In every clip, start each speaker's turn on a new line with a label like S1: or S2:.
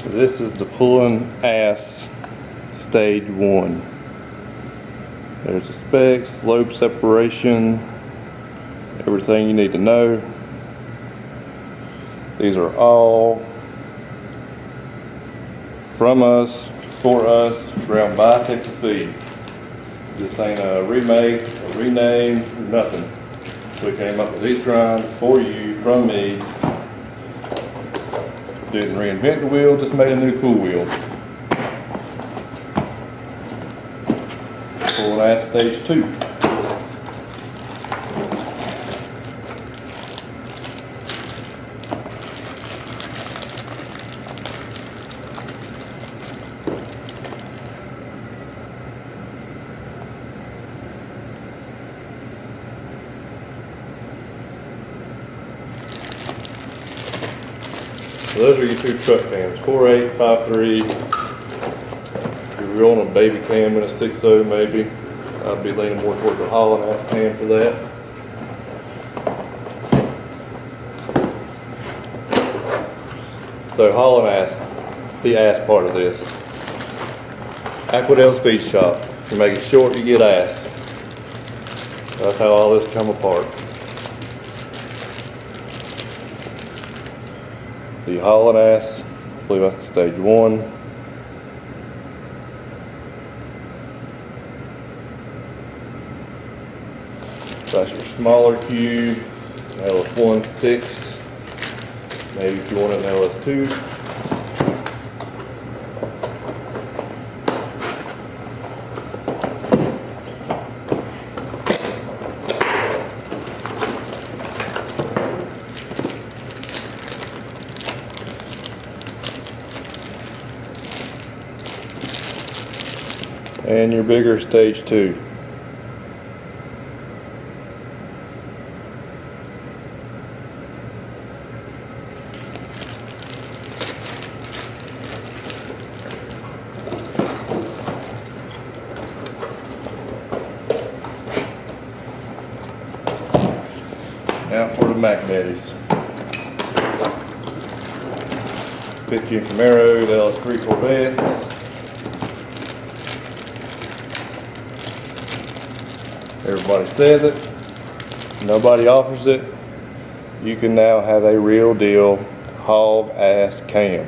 S1: So this is the pulling ass stage 1. There's the specs, lobe separation, everything you need to know. These are all from us, for us, ground by Texas Speed. This ain't a remake, a rename, nothing. We came up with these grinds for you, from me. Didn't reinvent the wheel, just made a new cool wheel. Pulling ass stage 2. So those are your two truck cams, 4.8, 5.3. If you're on a baby cam in a 6.0 maybe, I'd be leaning more towards the hauling ass cam for that. So hauling ass, the ass part of this. Aquadale Speed Shop. You make it short, you get ass. That's how all this come apart. The hauling ass, I believe that's stage 1. That's your smaller cube, LS1 6. Maybe if you want an LS2. And your bigger stage 2. Now for the Mac Daddies. 15 Camaro, the LS3 Corvettes. Everybody says it, nobody offers it. You can now have a real deal hog ass cam.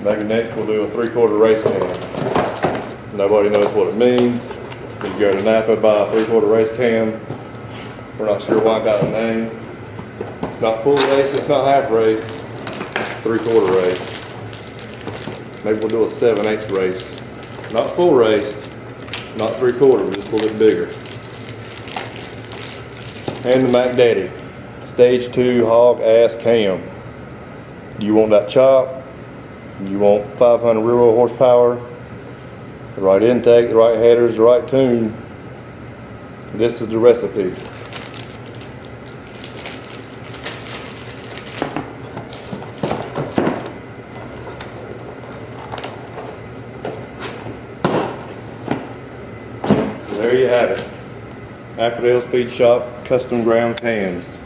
S1: Maybe next we'll do a 3/4 race cam. Nobody knows what it means. You go to Napa, buy a 3/4 race cam. We're not sure why I got the name. It's not full race, it's not half race. 3/4 race. Maybe we'll do a 7/8 race. Not full race, not 3/4, just a little bit bigger. And the Mac Daddy, stage 2 hog ass cam. You want that chop, you want 500 rear wheel horsepower, the right intake, the right headers, the right tune. This is the recipe. There you have it. Aquadale Speed Shop custom ground cams.